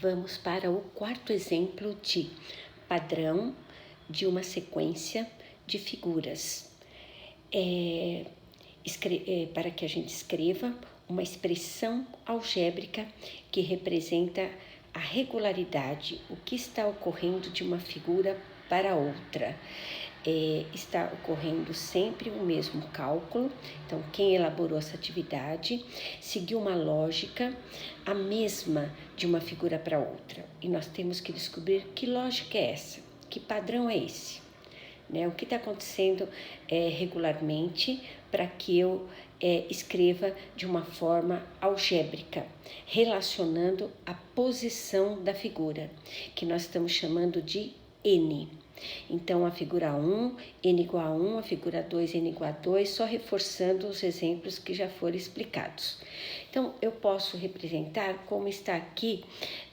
Vamos para o quarto exemplo de padrão de uma sequência de figuras. Para que a gente escreva uma expressão algébrica que representa a regularidade, o que está ocorrendo de uma figura para outra. Está ocorrendo sempre o mesmo cálculo, então quem elaborou essa atividade seguiu uma lógica a mesma de uma figura para outra, e nós temos que descobrir que lógica é essa, que padrão é esse, né? O que está acontecendo regularmente para que eu escreva de uma forma algébrica, relacionando a posição da figura, que nós estamos chamando de N. Então, a figura 1, N igual a 1, a figura 2, N igual a 2, só reforçando os exemplos que já foram explicados. Então, eu posso representar como está aqui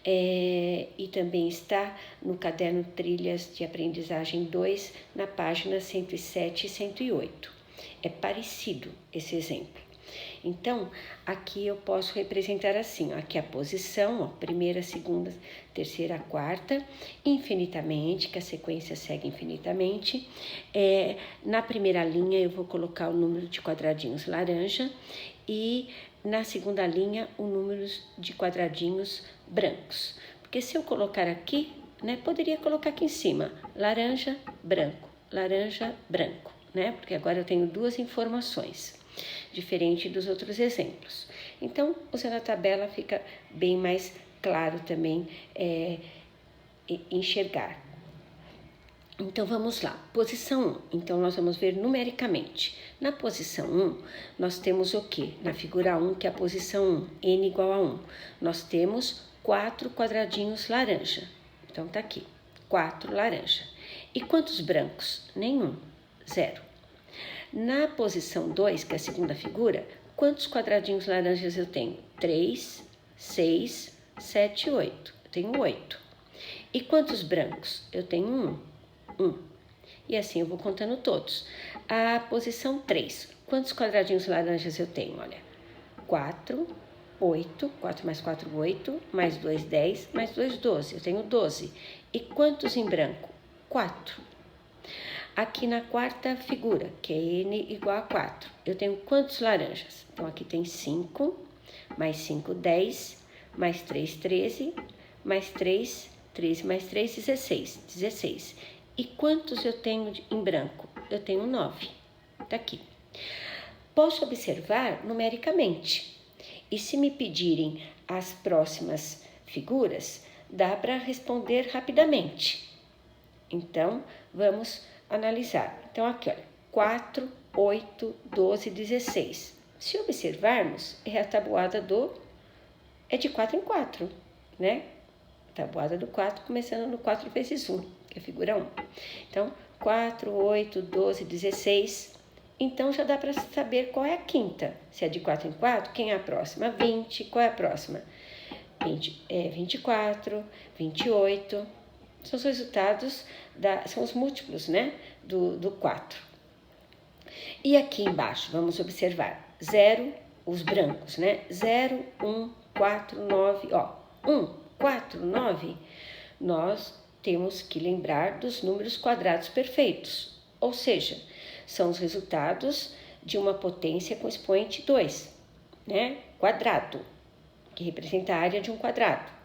e também está no caderno Trilhas de Aprendizagem 2, na página 107 e 108. É parecido esse exemplo. Então, aqui eu posso representar assim, ó, aqui a posição, ó, primeira, segunda, terceira, quarta, infinitamente, que a sequência segue infinitamente. Na primeira linha eu vou colocar o número de quadradinhos laranja e na segunda linha o número de quadradinhos brancos. Porque se eu colocar aqui, né, poderia colocar aqui em cima, laranja, branco, né, porque agora eu tenho duas informações, diferente dos outros exemplos. Então, usando a tabela fica bem mais claro também enxergar. Então, vamos lá. Posição 1. Então, nós vamos ver numericamente. Na posição 1, nós temos o quê? Na figura 1, que é a posição 1, N igual a 1. Nós temos 4 quadradinhos laranja. Então, tá aqui, 4 laranja. E quantos brancos? Nenhum, 0. Na posição 2, que é a segunda figura, quantos quadradinhos laranjas eu tenho? 3, 6, 7, 8. Eu tenho 8. E quantos brancos? Eu tenho 1. E assim eu vou contando todos. A posição 3, quantos quadradinhos laranjas eu tenho? Olha, 4, 8, 4 mais 4, 8, mais 2, 10, mais 2, 12. Eu tenho 12. E quantos em branco? 4. Aqui na quarta figura, que é N igual a 4, eu tenho quantos laranjas? Então, aqui tem 5, mais 5, 10, mais 3, 13, mais 3, 13, mais 3, 16. 16. E quantos eu tenho em branco? Eu tenho 9. Tá aqui. Posso observar numericamente. E se me pedirem as próximas figuras, dá para responder rapidamente. Então, vamos analisar. Então, aqui, olha, 4, 8, 12, 16. Se observarmos, a tabuada é de 4 em 4, né? Tabuada do 4, começando no 4 vezes 1, que é a figura 1. Então, 4, 8, 12, 16. Então, já dá para saber qual é a quinta. Se é de 4 em 4, quem é a próxima? 20. Qual é a próxima? 24, 28. São os resultados, são os múltiplos, né, do 4. E aqui embaixo, vamos observar, 0, os brancos, né, 0, 1, 4, 9, ó, 1, 4, 9, nós temos que lembrar dos números quadrados perfeitos, ou seja, são os resultados de uma potência com expoente 2, né, quadrado, que representa a área de um quadrado.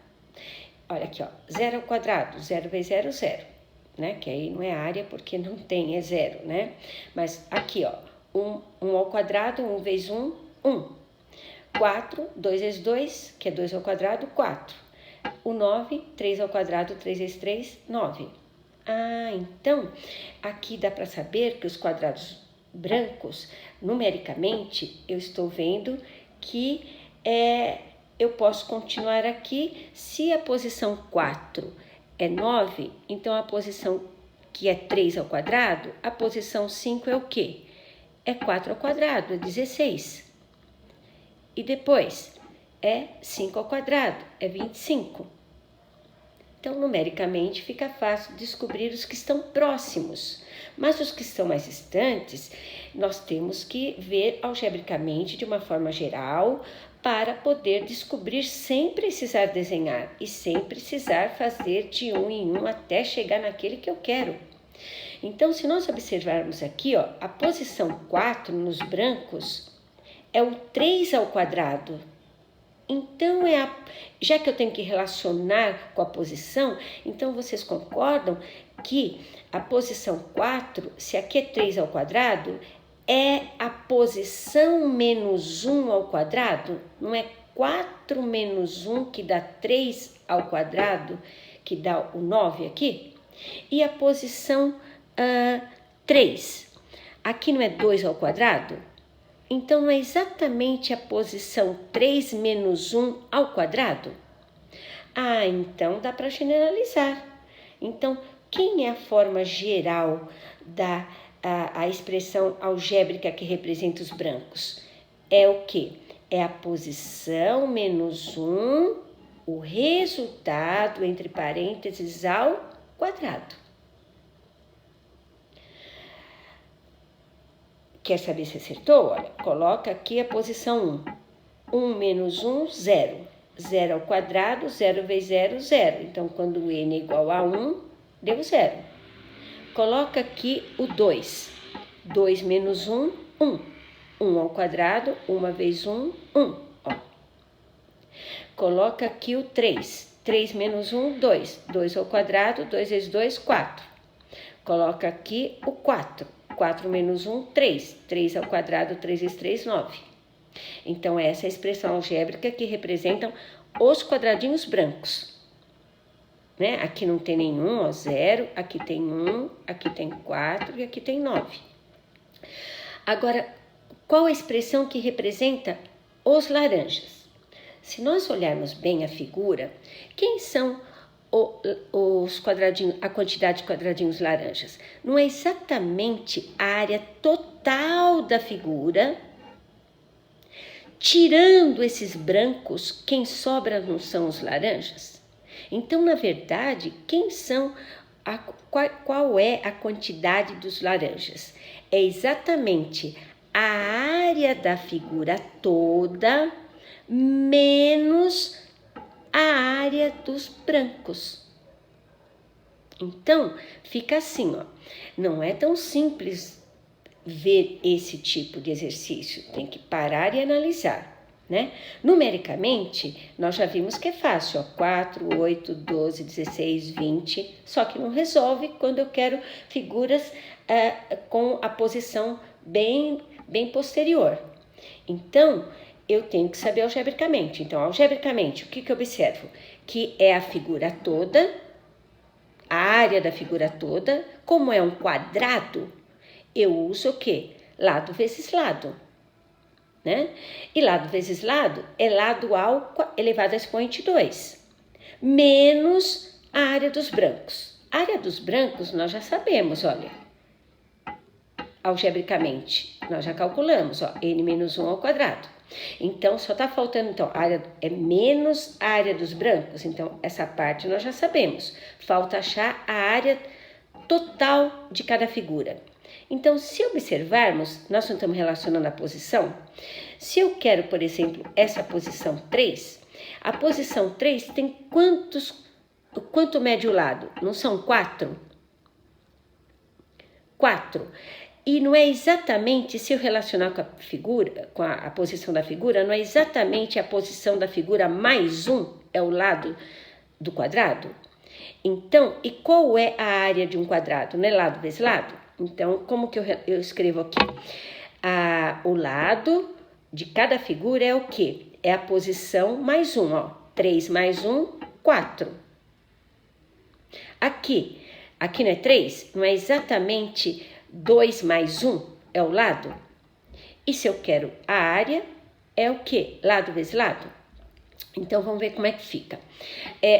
Olha aqui, ó, 0 ao quadrado, 0 vezes 0, 0, né? Que aí não é área porque não tem, é 0, né? Mas aqui, ó, 1 ao quadrado, 1 vezes 1, 1. 4, 2 vezes 2, que é 2 ao quadrado, 4. O 9, 3 ao quadrado, 3 vezes 3, 9. Ah, então, aqui dá para saber que os quadrados brancos, numericamente, eu estou vendo que eu posso continuar aqui. Se a posição 4 é 9, então a posição que é 3 ao quadrado, a posição 5 é o quê? É 4 ao quadrado, é 16. E depois é 5 ao quadrado, é 25. Então, numericamente, fica fácil descobrir os que estão próximos. Mas os que estão mais distantes, nós temos que ver algebricamente, de uma forma geral, para poder descobrir sem precisar desenhar e sem precisar fazer de um em um até chegar naquele que eu quero. Então, se nós observarmos aqui, ó, a posição 4 nos brancos é o 3 ao quadrado. Então, já que eu tenho que relacionar com a posição, então vocês concordam que a posição 4, se aqui é 3 ao quadrado, é a posição menos 1 ao quadrado? Não é 4 menos 1 que dá 3 ao quadrado, que dá o 9 aqui? E a posição 3, aqui não é 2 ao quadrado? Então, não é exatamente a posição 3 menos 1 ao quadrado? Ah, então dá para generalizar. Então, quem é a forma geral da a expressão algébrica que representa os brancos? É o quê? É a posição menos 1, o resultado, entre parênteses, ao quadrado. Quer saber se acertou? Olha, coloca aqui a posição 1. 1 menos 1, 0. 0 ao quadrado, 0 vezes 0, 0. Então, quando n é igual a 1, deu 0. Coloca aqui o 2. 2 menos 1, 1. 1 ao quadrado, 1 vezes 1, 1. Ó. Coloca aqui o 3. 3 menos 1, 2. 2 ao quadrado, 2 vezes 2, 4. Coloca aqui o 4. 4 menos 1, 3. 3 ao quadrado, 3 vezes 3, 9. Então, essa é a expressão algébrica que representam os quadradinhos brancos. Né? Aqui não tem nenhum, ó, 0. Aqui tem 1, aqui tem 4 e aqui tem 9. Agora, qual a expressão que representa os laranjas? Se nós olharmos bem a figura, quem são os quadradinhos, a quantidade de quadradinhos laranjas? Não é exatamente a área total da figura. Tirando esses brancos, quem sobra não são os laranjas? Então, na verdade, qual é a quantidade dos laranjas? É exatamente a área da figura toda menos a área dos brancos. Então, fica assim, ó. Não é tão simples ver esse tipo de exercício. Tem que parar e analisar, né? Numericamente, nós já vimos que é fácil, ó. 4, 8, 12, 16, 20. Só que não resolve quando eu quero figuras com a posição bem posterior. Então, eu tenho que saber algebricamente. Então, algebricamente, o que eu observo? Que é a figura toda, a área da figura toda. Como é um quadrado, eu uso o quê? Lado vezes lado, né? E lado vezes lado é lado ao elevado a expoente 2, menos a área dos brancos. A área dos brancos nós já sabemos, olha. Algebricamente, nós já calculamos, ó, n menos 1 ao quadrado. Então, só está faltando, então, a área é menos a área dos brancos. Então, essa parte nós já sabemos. Falta achar a área total de cada figura. Então, se observarmos, nós não estamos relacionando a posição. Se eu quero, por exemplo, essa posição 3, a posição 3 tem quanto mede o lado? Não são 4? 4. E não é exatamente, se eu relacionar com a figura, com a posição da figura, não é exatamente a posição da figura mais 1, é o lado do quadrado? Então, e qual é a área de um quadrado? Não é lado vezes lado? Então, como que eu escrevo aqui? O lado de cada figura é o quê? É a posição mais 1, ó. 3 mais 1, 4. Aqui não é 3? Não é exatamente 2 mais 1 é o lado? E se eu quero a área, é o quê? Lado vezes lado? Então, vamos ver como é que fica.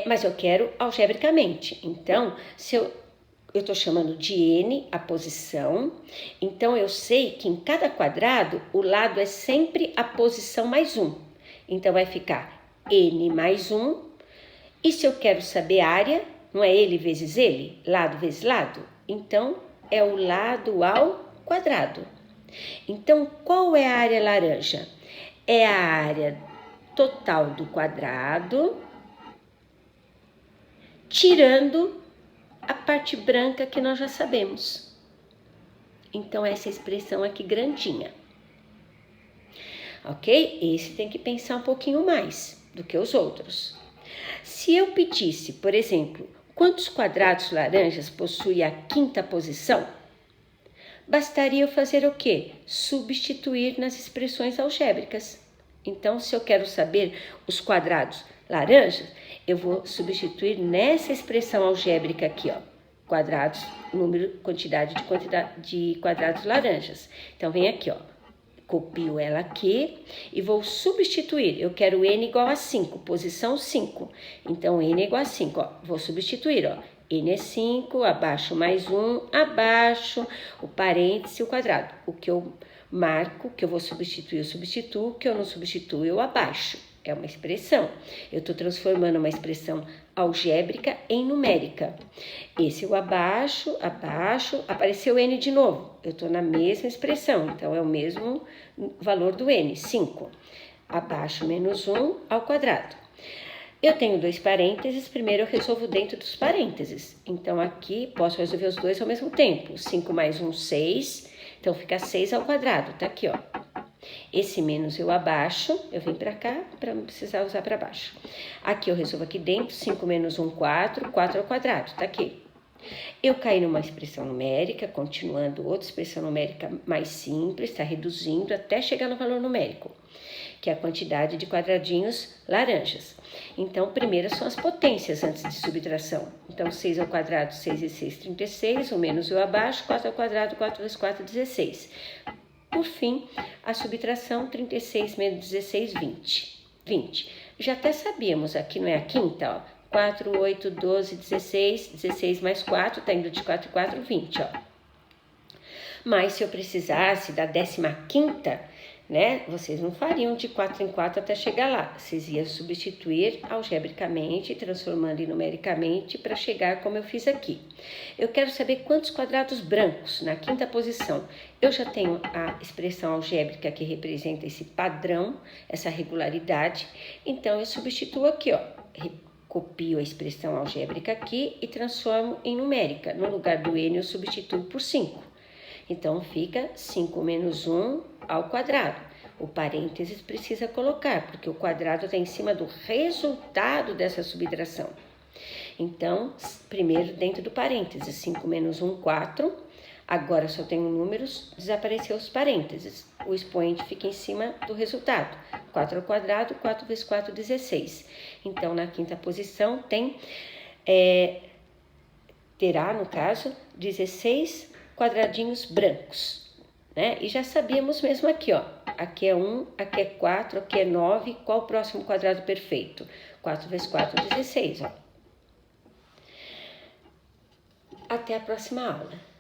Mas eu quero algebricamente. Então, se eu estou chamando de n a posição, então eu sei que em cada quadrado, o lado é sempre a posição mais 1. Então, vai ficar n mais 1. E se eu quero saber a área, não é ele vezes ele? Lado vezes lado? Então, é o lado ao quadrado. Então, qual é a área laranja? É a área total do quadrado, tirando a parte branca que nós já sabemos. Então, essa expressão aqui grandinha. Ok? Esse tem que pensar um pouquinho mais do que os outros. Se eu pedisse, por exemplo, quantos quadrados laranjas possui a quinta posição, bastaria eu fazer o quê? Substituir nas expressões algébricas. Então, se eu quero saber os quadrados laranjas, eu vou substituir nessa expressão algébrica aqui, ó. Quadrados, número, quantidade de quadrados laranjas. Então, vem aqui, ó. Copio ela aqui e vou substituir. Eu quero n igual a 5, posição 5. Então, n é igual a 5, ó. Vou substituir, ó. N é 5, abaixo mais 1, abaixo, o parêntese, o quadrado. O que eu marco, que eu vou substituir, eu substituo. O que eu não substituo, eu abaixo. É uma expressão. Eu estou transformando uma expressão algébrica em numérica. Esse eu abaixo, abaixo, apareceu n de novo. Eu estou na mesma expressão, então é o mesmo valor do n, 5. Abaixo menos 1 ao quadrado. Eu tenho 2 parênteses, primeiro eu resolvo dentro dos parênteses. Então, aqui posso resolver os dois ao mesmo tempo. 5 mais 1, 6. Então, fica 6 ao quadrado, tá aqui, ó. Esse menos eu abaixo, eu venho para cá para não precisar usar para baixo. Aqui eu resolvo aqui dentro, 5 menos 1, 4, 4 ao quadrado, tá aqui. Eu caí numa expressão numérica, continuando outra expressão numérica mais simples, está reduzindo até chegar no valor numérico, que é a quantidade de quadradinhos laranjas. Então, primeiro são as potências antes de subtração. Então, 6 ao quadrado, 6 e 6, 36, o menos eu abaixo, 4 ao quadrado, 4 vezes 4, 16. Por fim, a subtração, 36 menos 16, 20. Já até sabíamos, aqui não é a quinta, ó. 4, 8, 12, 16, 16 mais 4, tá indo de 4 em 4, 20, ó. Mas se eu precisasse da 15ª, né, vocês não fariam de 4 em 4 até chegar lá. Vocês iam substituir algebricamente, transformando em numericamente, para chegar como eu fiz aqui. Eu quero saber quantos quadrados brancos na quinta posição. Eu já tenho a expressão algébrica que representa esse padrão, essa regularidade. Então, eu substituo aqui, ó. Copio a expressão algébrica aqui e transformo em numérica. No lugar do n, eu substituo por 5. Então, fica 5 menos 1 ao quadrado. O parênteses precisa colocar, porque o quadrado está em cima do resultado dessa subtração. Então, primeiro dentro do parênteses, 5 menos 1, 4. Agora só tenho números, desapareceu os parênteses. O expoente fica em cima do resultado. 4 ao quadrado, 4 vezes 4, 16. Então, na quinta posição, terá, no caso, 16 quadradinhos brancos, né? E já sabíamos mesmo aqui, ó. Aqui é 1, aqui é 4, aqui é 9. Qual o próximo quadrado perfeito? 4 vezes 4, 16, ó. Até a próxima aula.